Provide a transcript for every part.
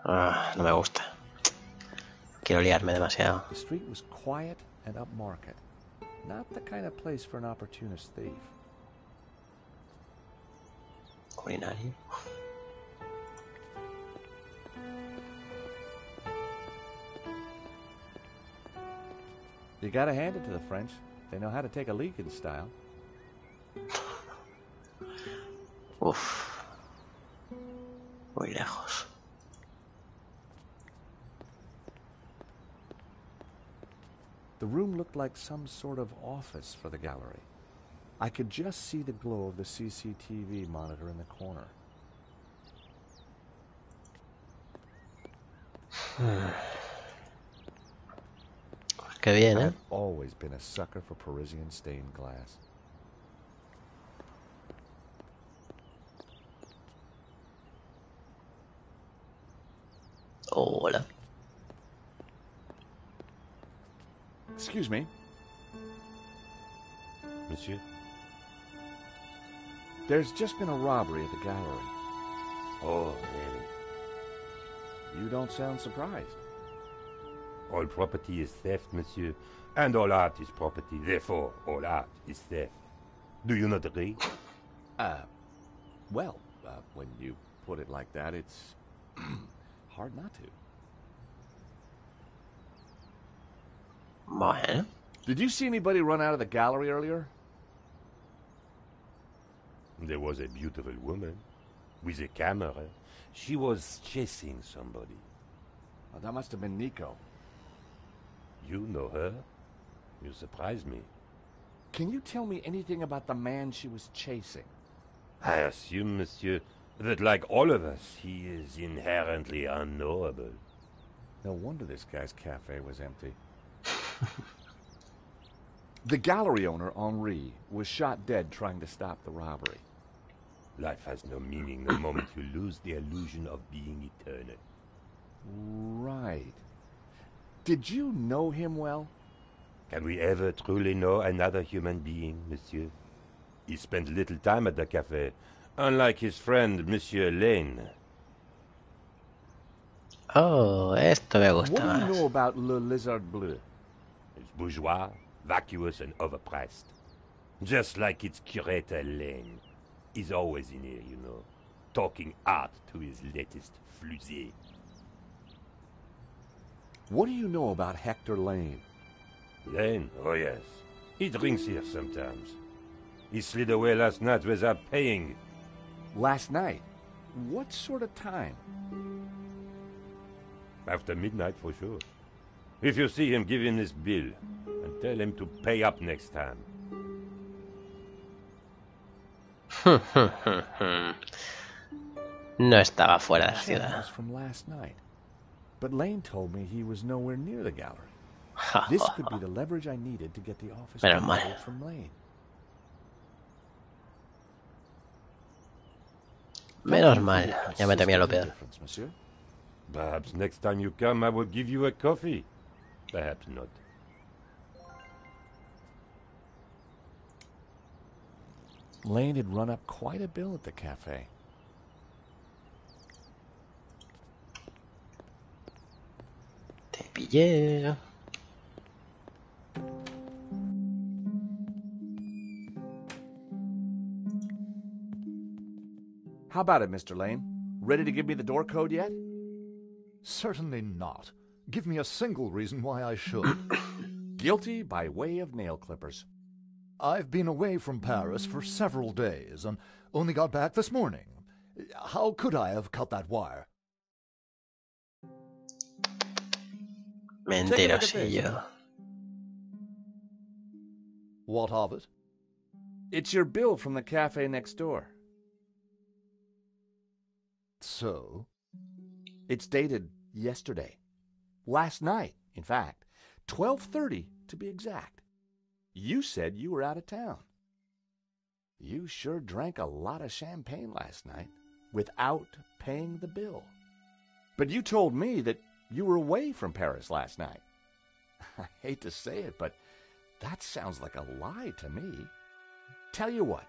Ah, no me gusta. Quiero liarme demasiado. The street was quiet and upmarket. Not the kind of place for an opportunist thief. Culinario. You gotta hand it to the French. They know how to take a leak in style. Uf. Muy lejos. The room looked like some sort of office for the gallery. I could just see the glow of the CCTV monitor in the corner. Qué bien, I've always been a sucker for Parisian stained glass. Hola. Excuse me. Monsieur? There's just been a robbery at the gallery. Oh, really? You don't sound surprised. All property is theft, monsieur. And all art is property. Therefore, all art is theft. Do you not agree? Well, when you put it like that, it's hard not to. Bueno. Did you see anybody run out of the gallery earlier? There was a beautiful woman with a camera. She was chasing somebody. Oh, that must have been Nicol. You know her? You surprise me. Can you tell me anything about the man she was chasing? I assume, monsieur, that like all of us, he is inherently unknowable. No wonder this guy's cafe was empty. The gallery owner, Henri, was shot dead trying to stop the robbery. Life has no meaning the moment you lose the illusion of being eternal. Right. Did you know him well? Can we ever truly know another human being, monsieur? He spent little time at the cafe, unlike his friend, Monsieur Lane. Oh, esto me gusta What do you más. know about Le Lizard Bleu? It's bourgeois, vacuous, and overpriced. Just like its curator, Lane. He's always in here, you know, talking art to his latest flusée. What do you know about Hector Lane? Lane? Oh, yes. He drinks here sometimes. He slid away last night without paying. Last night? What sort of time? After midnight, for sure. If you see him, give him this bill and tell him to pay up next time. No estaba fuera de la That ciudad. was from last night. But Lane told me he was nowhere near the gallery. This could be the leverage I needed to get the office Menos mal. removed from Lane. Menos mal. Ya me temía lo peor. Difference, monsieur. Perhaps next time you come, I will give you a coffee. Perhaps not. Lane had run up quite a bill at the cafe. Te pillé. How about it, Mr. Lane? Ready to give me the door code yet? Certainly not. Give me a single reason why I should. Guilty by way of nail clippers. I've been away from Paris for several days and only got back this morning. How could I have cut that wire? Mentirosillo. What of it? It's your bill from the cafe next door. So? It's dated yesterday. Last night, in fact. 12:30 to be exact. You said you were out of town. You sure drank a lot of champagne last night without paying the bill. But you told me that you were away from Paris last night. I hate to say it, but that sounds like a lie to me. Tell you what,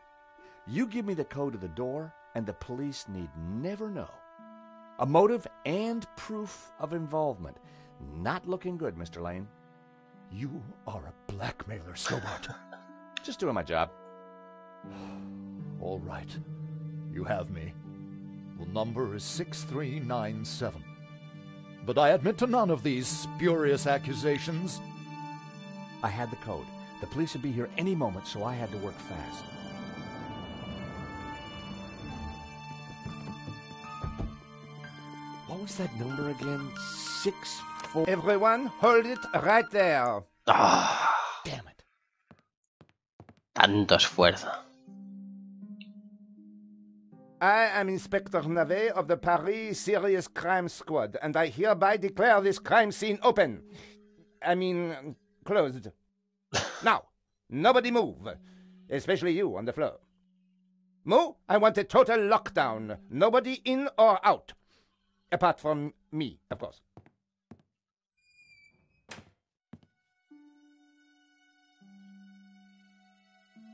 you give me the code to the door, and the police need never know. A motive and proof of involvement. Not looking good, Mr. Lane. You are a blackmailer, Stobart. Just doing my job. All right. You have me. The number is 6397. But I admit to none of these spurious accusations. I had the code. The police would be here any moment, so I had to work fast. What was that number again? 64... Everyone, hold it right there. Ah, Damn it. tanto esfuerzo. I am Inspector Navet of the Paris Serious Crime Squad, and I hereby declare this crime scene open. Closed. Now, nobody move, especially you on the floor. Mo, I want a total lockdown. Nobody in or out. Apart from me, of course.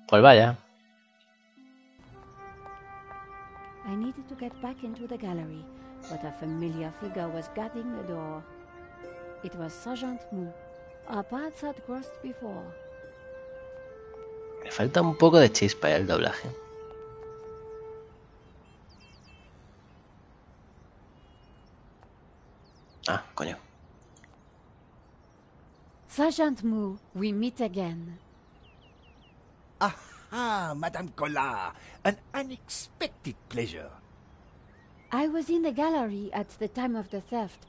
Pues vaya. I needed to get back into the gallery, but a familiar figure was guarding the door. It was Sergeant Mu. Our paths had crossed before. Me falta un poco de chispa el doblaje. Ah, coño. Sergeant Mu, we meet again. Aha, Madame Collard. An unexpected pleasure. I was in the gallery at the time of the theft.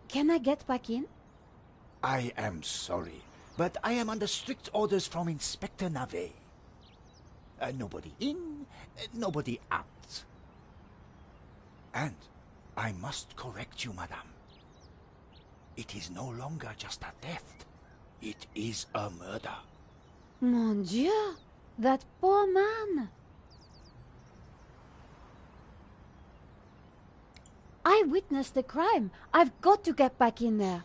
Can I get back in? I am sorry, but I am under strict orders from Inspector Navet. Nobody in, nobody out. And I must correct you, Madame. It is no longer just a theft. It is a murder. Mon Dieu! That poor man! I witnessed the crime. I've got to get back in there.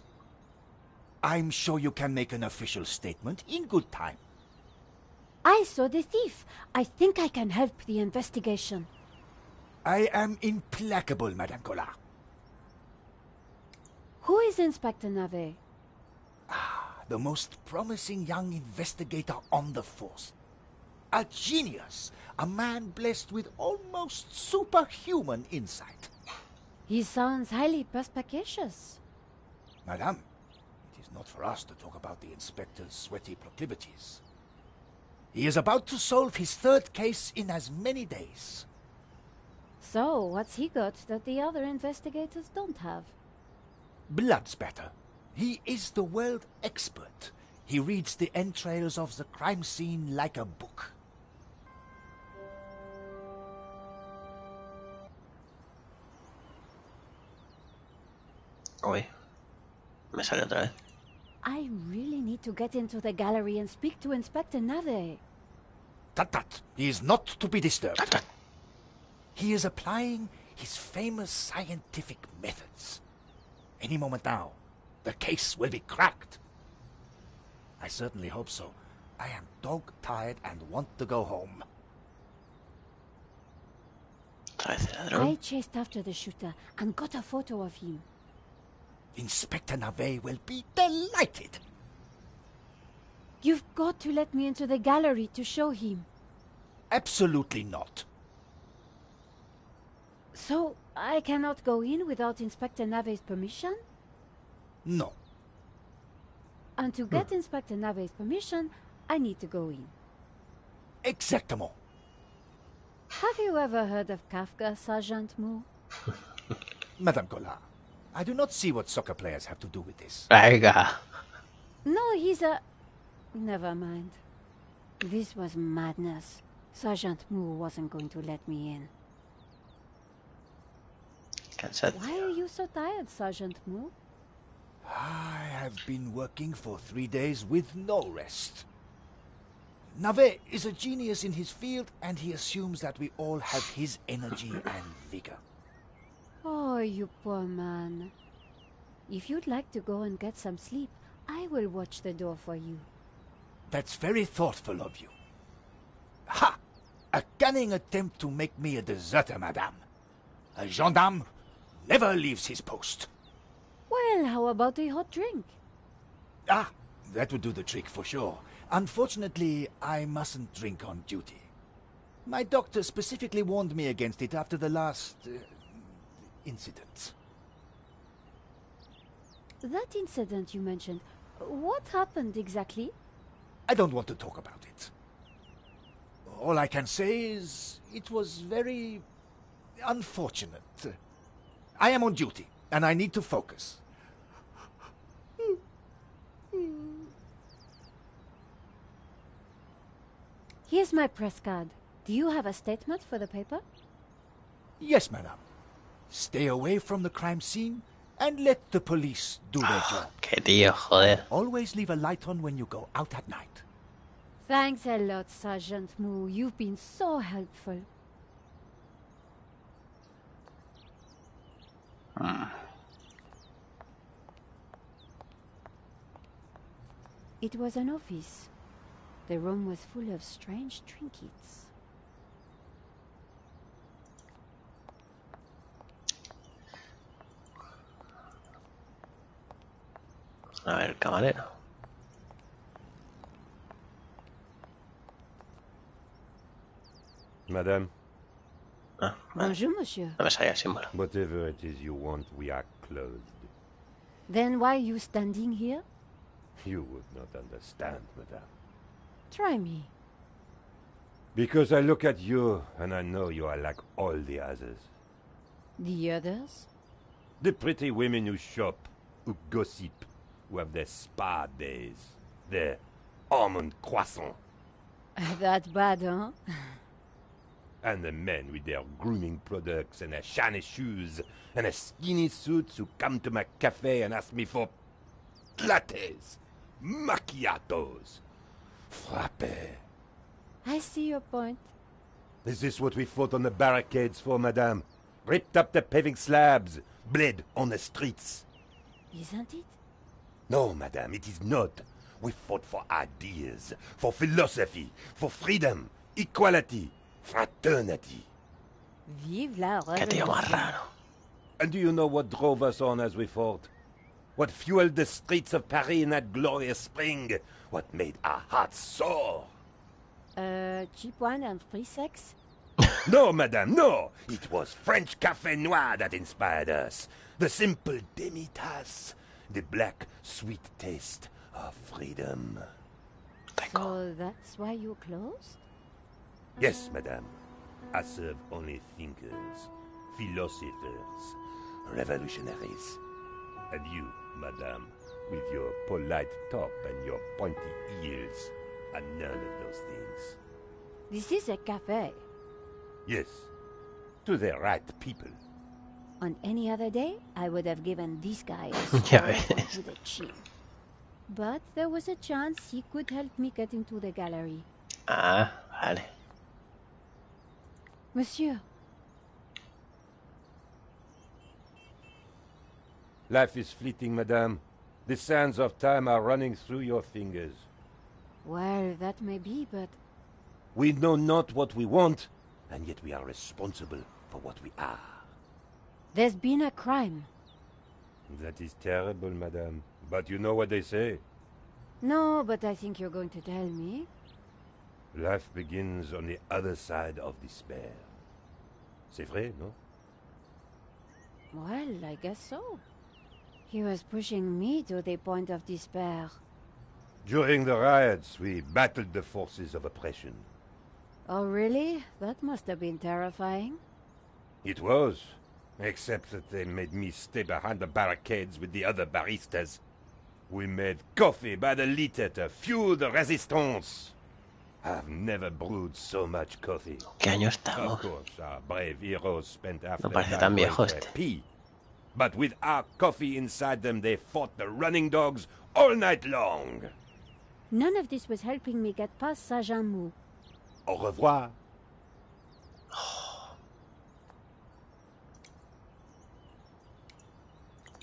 I'm sure you can make an official statement in good time. I saw the thief. I think I can help the investigation. I am implacable, Madame Collard. Who is Inspector Navet? The most promising young investigator on the force. A genius, a man blessed with almost superhuman insight. He sounds highly perspicacious. Madame, it is not for us to talk about the inspector's sweaty proclivities. He is about to solve his third case in as many days. So, what's he got that the other investigators don't have? Blood spatter. He is the world expert. He reads the entrails of the crime scene like a book. Uy, me sale otra vez. I really need to get into the gallery and speak to Inspector Navet. Tut. He is not to be disturbed. He is applying his famous scientific methods. Any moment now, the case will be cracked. I certainly hope so. I am dog-tired and want to go home. Otra vez el ladrón. I chased after the shooter and got a photo of him. Inspector Navet will be delighted. You've got to let me into the gallery to show him. Absolutely not. So, I cannot go in without Inspector Navet's permission? No. And to get Inspector Navet's permission, I need to go in. Exactement. Have you ever heard of Kafka, Sergeant Mu? Madame Collard, I do not see what soccer players have to do with this. Venga. No, he's a... Never mind. This was madness. Sergeant Mu wasn't going to let me in. Cansado. Why are you so tired, Sergeant Mu? I have been working for 3 days with no rest. Navet is a genius in his field, and he assumes that we all have his energy and vigor. Oh, you poor man. If you'd like to go and get some sleep, I will watch the door for you. That's very thoughtful of you. Ha! A cunning attempt to make me a deserter, madame. A gendarme never leaves his post. Well, how about a hot drink? Ah, that would do the trick for sure. Unfortunately, I mustn't drink on duty. My doctor specifically warned me against it after the last incident. That incident you mentioned, what happened exactly? I don't want to talk about it. All I can say is it was very unfortunate. I am on duty, and I need to focus. Here's my press card. Do you have a statement for the paper? Yes, madame. Stay away from the crime scene and let the police do their job. Qué tío, joder. Always leave a light on when you go out at night. Thanks a lot, Sergeant Moo. You've been so helpful. It was an office. The room was full of strange trinkets. A ver, camarero. Madame, Ah, vale. Bonjour, monsieur. No me salía el símbolo. whatever it is you want, we are closed. Then why are you standing here? You would not understand, madame. Try me. Because I look at you, and I know you are like all the others. The others? The pretty women who shop, who gossip, who have their spa days, their almond croissant, That bad, huh? and the men with their grooming products and their shiny shoes and their skinny suits who come to my cafe and ask me for lattes, macchiatos, frappe. I see your point. Is this what we fought on the barricades for, madame? Ripped up the paving slabs, bled on the streets. Isn't it? No, madame, it is not. We fought for ideas, for philosophy, for freedom, equality, fraternity. Vive la Qué tío más révolution. raro. And do you know what drove us on as we fought? What fueled the streets of Paris in that glorious spring? What made our hearts soar? Cheap wine and free sex? No, madame, no! It was French Café Noir that inspired us. The simple demi-tasse. The black, sweet taste of freedom. So that's why you're closed? Yes, madame. I serve only thinkers, philosophers, revolutionaries. And you, madame, with your polite top and your pointy ears, are none of those things. This is a cafe. Yes, to the right people. On any other day, I would have given this guy a Ya slap ves. onto the chin. But there was a chance he could help me get into the gallery. Ah, vale. Monsieur, Life is fleeting, madame. The sands of time are running through your fingers. well, that may be, but We know not what we want, and yet we are responsible for what we are. there's been a crime. That is terrible, madame. But you know what they say. No, but I think you're going to tell me. Life begins on the other side of despair. C'est vrai, no? Well, I guess so. He was pushing me to the point of despair. During the riots, we battled the forces of oppression. Oh, really? That must have been terrifying. It was, except that they made me stay behind the barricades with the other baristas. We made coffee by the liter to fuel the resistance. I've never brewed so much coffee. ¿Qué año Of estamos? course, our brave heroes spent after parece that tan going viejo for a este. pee. But with our coffee inside them, they fought the running dogs all night long. None of this was helping me get past Sergeant Moo. Au revoir.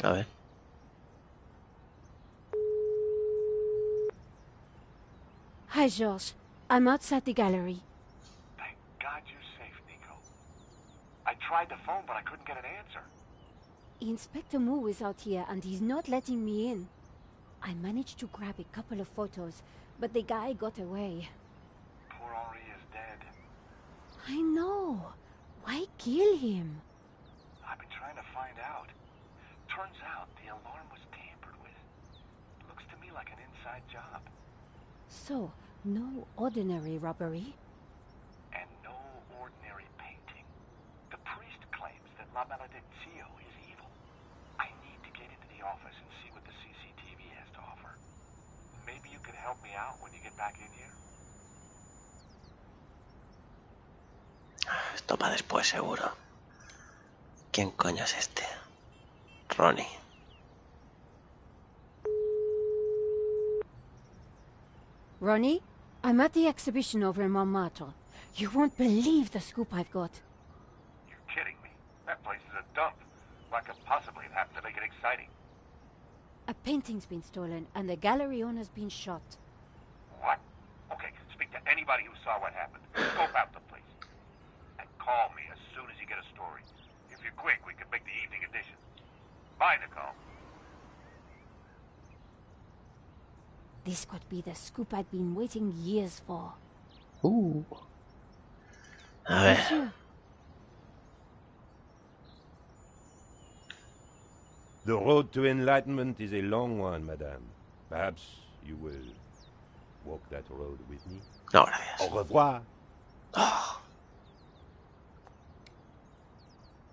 A ver. Hi, George. I'm outside the gallery. Thank God tried the phone, but I couldn't get an answer. Inspector Moo is out here, and he's not letting me in. I managed to grab a couple of photos, but the guy got away. Poor Henri is dead. I know. Why kill him? I've been trying to find out. Turns out the alarm was tampered with. Looks to me like an inside job. So, no ordinary robbery? And no ordinary painting. The priest claims that La Maldición is evil. I need to get into the office and see what the CCTV has to offer. Maybe you could help me out when you get back in here? Esto para después, seguro. ¿Quién coño es este? Ronnie. Ronnie, I'm at the exhibition over in Montmartre. You won't believe the scoop I've got. You're kidding me. That place is a dump. What could possibly have happened to make it exciting? A painting's been stolen, and the gallery owner's been shot. What? Okay, speak to anybody who saw what happened. Scope out the place. And call me as soon as you get a story. If you're quick, we can make the evening edition. Bye, Nicol. This could be the scoop I'd been waiting years for. A ver. Monsieur, The road to enlightenment is a long one, madame. Perhaps you will walk that road with me? No, gracias. Au revoir. Oh.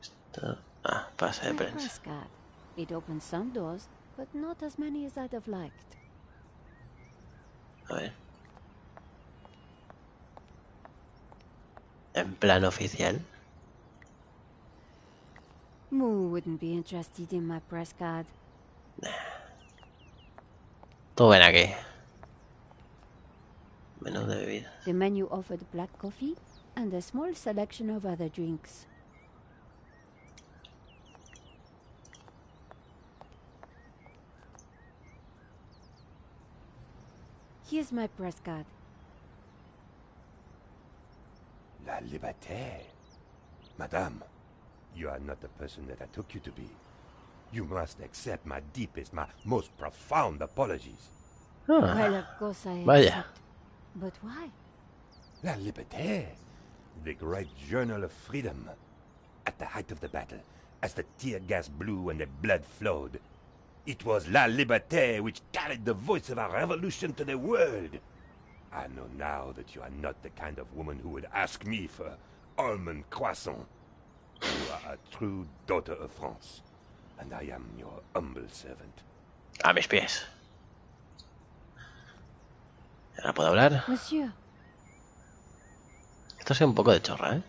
Esto... pase de my prensa. press card. It opens some doors, but not as many as I'd have liked. A ver. En plan oficial. Moo wouldn't be interested in my press card. Tú ven aquí. Menú de bebida. The menu offered black coffee and a small selection of other drinks. Here's my press card. La liberté. Madame, you are not the person that I took you to be. You must accept my deepest, my most profound apologies. Well, of course I Vaya. accept. But why? La Liberté, the great journal of freedom. At the height of the battle, as the tear gas blew and the blood flowed, it was La Liberté which carried the voice of our revolution to the world. I know now that you are not the kind of woman who would ask me for almond croissant. You are a true daughter of France, and I am your humble servant. A mis pies. ¿Ahora puedo hablar? Monsieur, Esto es un poco de chorra, ¿eh?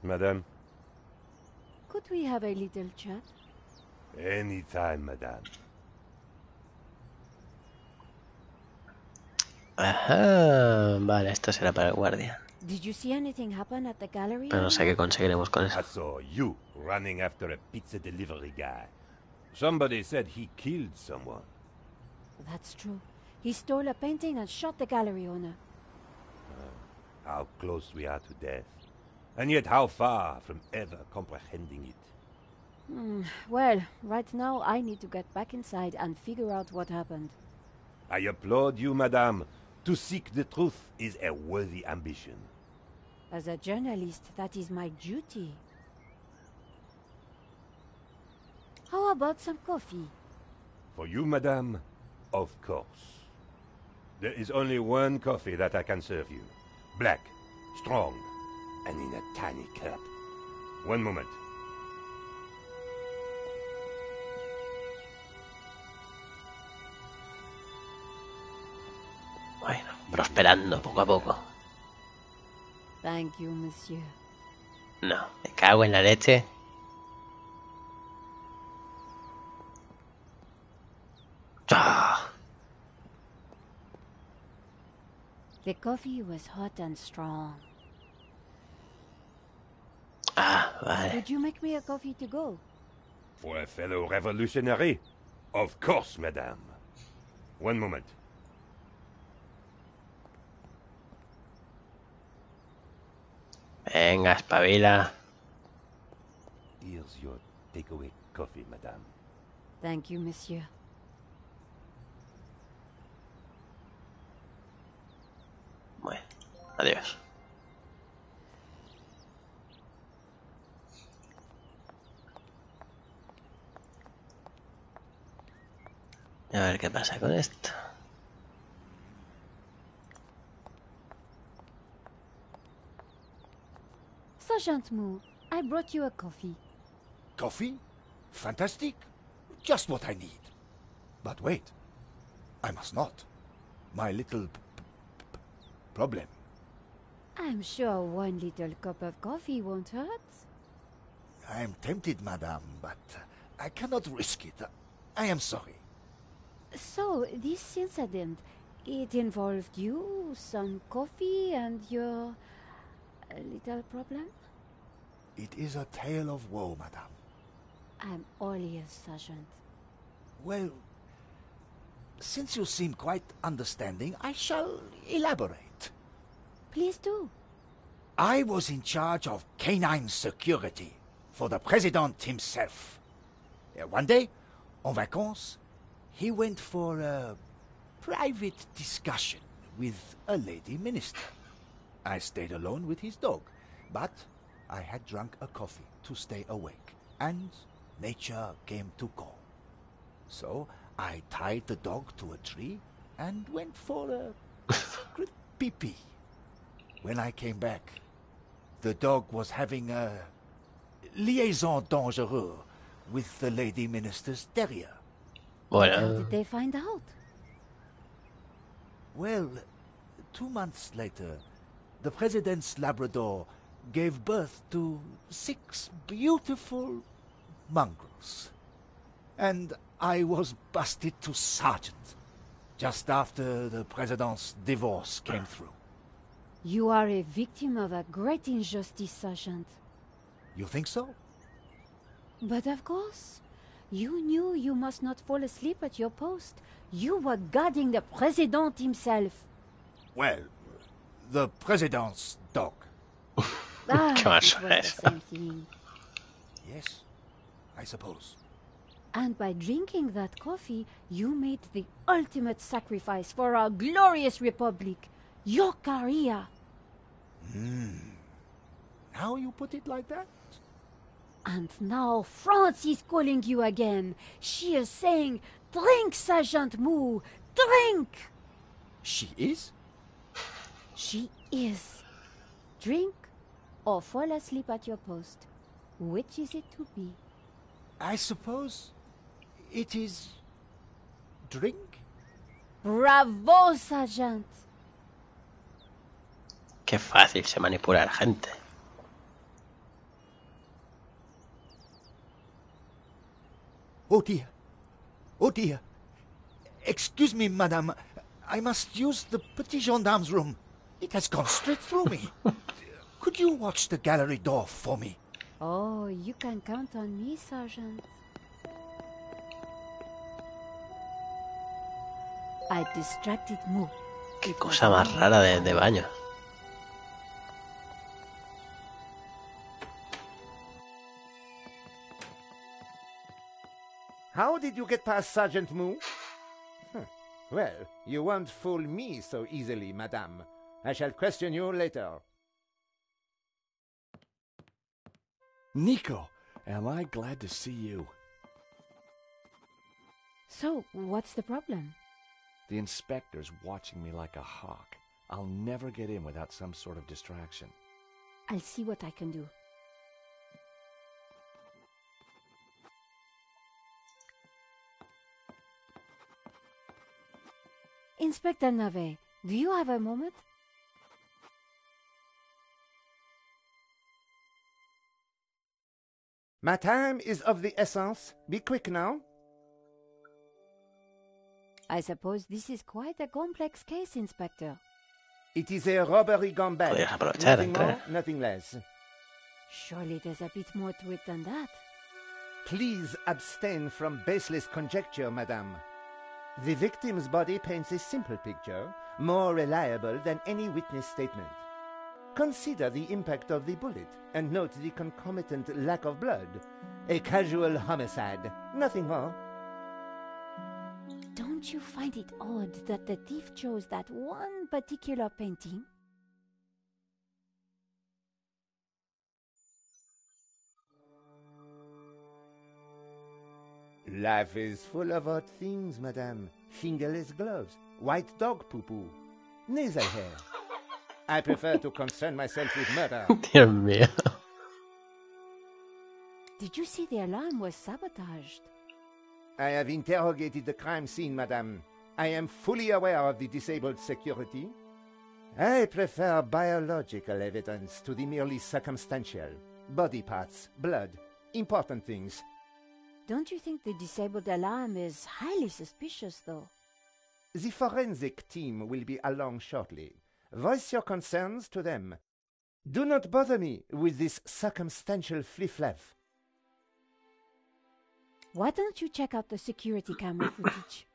Madame? could we have a little chat? Anytime, madame. Ajá. Vale, esto será para el guardia. Did you see anything happen at the gallery? Pero no sé qué conseguiremos con eso. I saw you running after a pizza delivery guy. Somebody said he killed someone. That's true. He stole a painting and shot the gallery owner. How close we are to death. And yet how far from ever comprehending it. Well, right now I need to get back inside and figure out what happened. I applaud you, madame. To seek the truth is a worthy ambition. As a journalist, that is my duty. How about some coffee? For you, madame, of course. There is only one coffee that I can serve you. Black, strong, and in a tiny cup. One moment. Bueno, prosperando poco a poco. Thank you, monsieur. No, me cago en la leche. ¡Ah! The coffee was hot and strong. Ah, vale. Would you make me a coffee to go? For a fellow revolutionary? Of course, madame. One moment. Venga. Venga, espabila. Here's your takeaway coffee, madame. Thank you, monsieur. Bueno, adiós. A ver qué pasa con esto. Sergeant Moo, I brought you a coffee. Coffee? Fantastic. Just what I need. But wait. I must not. My little problem. I'm sure one little cup of coffee won't hurt. I am tempted, madame, but I cannot risk it. I am sorry. So, this incident, it involved you, some coffee, and your little problem? It is a tale of woe, madame. I'm all ears, Sergeant. Well, since you seem quite understanding, I shall elaborate. Please do. I was in charge of canine security for the president himself. One day, en vacances, he went for a private discussion with a lady minister. I stayed alone with his dog, but I had drunk a coffee to stay awake, and nature came to call. So I tied the dog to a tree and went for a secret pee-pee. When I came back, the dog was having a liaison dangereuse with the lady minister's terrier. How Bueno, did they find out? Well, 2 months later, the president's Labrador gave birth to 6 beautiful mongrels. And I was busted to sergeant just after the president's divorce came through. You are a victim of a great injustice, Sergeant. You think so? But of course, you knew you must not fall asleep at your post. You were guarding the president himself. Well, the president's dog. Ah, ¿Qué más it was the es? same thing. Yes, I suppose. And by drinking that coffee, you made the ultimate sacrifice for our glorious republic, your career. Now you put it like that? And now France is calling you again. She is saying, drink, Sergeant Moo, drink! She is? She is. Drink or fall asleep at your post. Which is it to be? I suppose it is drink? Bravo, Sergeant! qué fácil se manipula a la gente. Oh dear. Oh dear. Excuse me, madame. I must use the petit gendarme's room. It has gone straight through me. Could you watch the gallery door for me? Oh, you can count on me, Sergeant. I distracted Moo. Qué cosa más rara de baño. How did you get past Sergeant Moo? Well, you won't fool me so easily, madame. I shall question you later. Nico, am I glad to see you. So, what's the problem? The inspector's watching me like a hawk. I'll never get in without some sort of distraction. I'll see what I can do. Inspector Nave, do you have a moment? My time is of the essence. Be quick now. I suppose this is quite a complex case, Inspector. It is a robbery gone bad. Podrías aprovechar, Nothing entrar. more, nothing less. Surely there's a bit more to it than that. Please abstain from baseless conjecture, madame. The victim's body paints a simple picture, more reliable than any witness statement. Consider the impact of the bullet and note the concomitant lack of blood. A casual homicide, nothing more. Don't you find it odd that the thief chose that one particular painting? Life is full of odd things, madame. Fingerless gloves, white dog poo-poo, nasal hair. I prefer to concern myself with murder. Dios mío. Did you see the alarm was sabotaged? I have interrogated the crime scene, madame. I am fully aware of the disabled security. I prefer biological evidence to the merely circumstantial. Body parts, blood, important things. Don't you think the disabled alarm is highly suspicious, though? The forensic team will be along shortly. Voice your concerns to them. Do not bother me with this circumstantial fliff-flaff. Why don't you check out the security camera footage?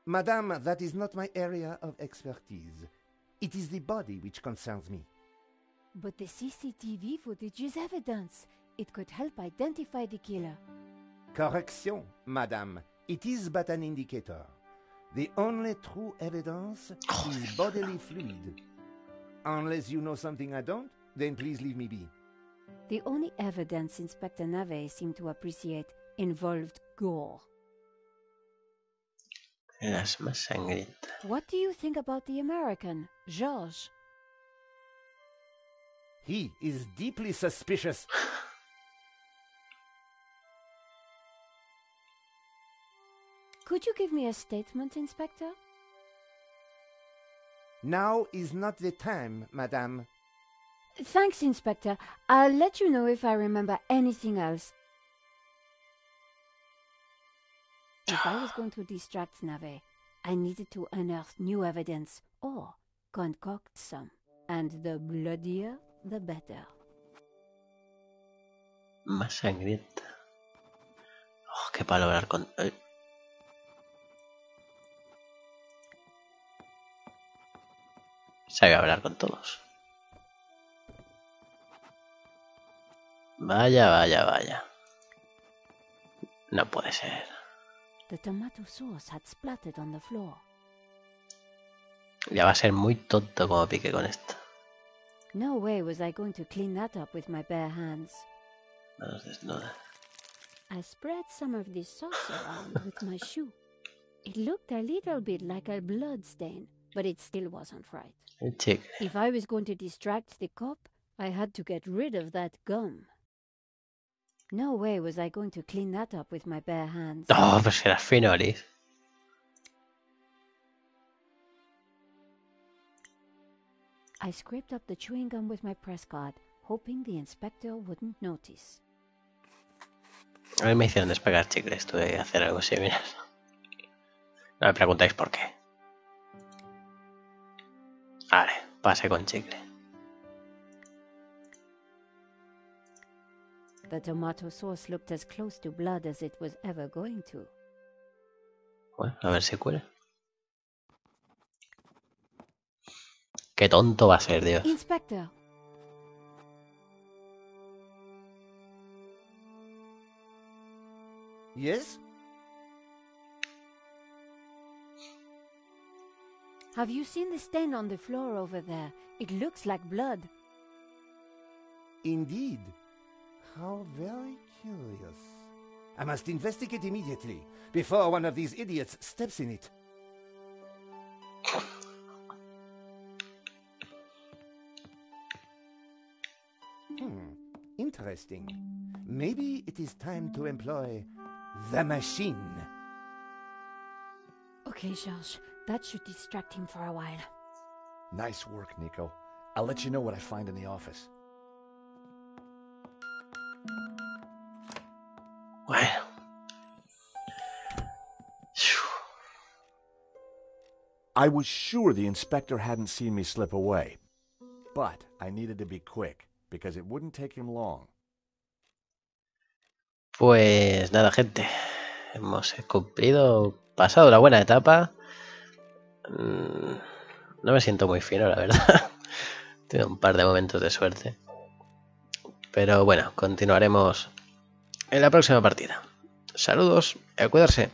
Madame, that is not my area of expertise. It is the body which concerns me. But the CCTV footage is evidence. It could help identify the killer. Correction, madame. It is but an indicator. The only true evidence is bodily fluid. Unless you know something I don't, then please leave me be. The only evidence Inspector Nave seemed to appreciate involved gore. Eras más sangrienta. What do you think about the American, Georges? He is deeply suspicious. Could you give me a statement, Inspector? Now is not the time, madame. Thanks, Inspector. I'll let you know if I remember anything else. If I was going to distract Nave, I needed to unearth new evidence or concoct some. And the bloodier, the better. Más sangrienta. Oh, qué palabra con... Sabe hablar con todos. Vaya, vaya, vaya. No puede ser. The tomato sauce had splattered on the floor. Ya va a ser muy tonto como pique con esto. No way was I going to clean that up with my bare hands. Manos desnudas. I spread some of this sauce around with my shoe. It looked a little bit like a blood stain, but it still wasn't right. El chicle. If I was going to distract the cop, I had to get rid of that gum. No way was I going to clean that up with my bare hands. Oh, pues era fino, Alice. I scraped up the chewing gum with my press card, hoping the inspector wouldn't notice. A mí me hicieron despegar chicles, tuve que hacer algo similar. No me preguntáis por qué. Vale, pase con chicle. The tomato sauce looked as close to blood as it was ever going to. Bueno, a ver si cuela. Qué tonto va a ser, Dios. Inspector! Yes? Have you seen the stain on the floor over there? It looks like blood. Indeed. How very curious. I must investigate immediately, before one of these idiots steps in it. Interesting. Maybe it is time to employ the machine. Okay, Georges, that should distract him for a while. Nice work, Nicol. I'll let you know what I find in the office. Bueno. I was sure the inspector hadn't seen me slip away, but I needed to be quick, because it wouldn't take him long. Pues nada, gente. Hemos cumplido, pasado la buena etapa. No me siento muy fino, la verdad. Tuve un par de momentos de suerte. Pero bueno, continuaremos en la próxima partida. Saludos y a cuidarse.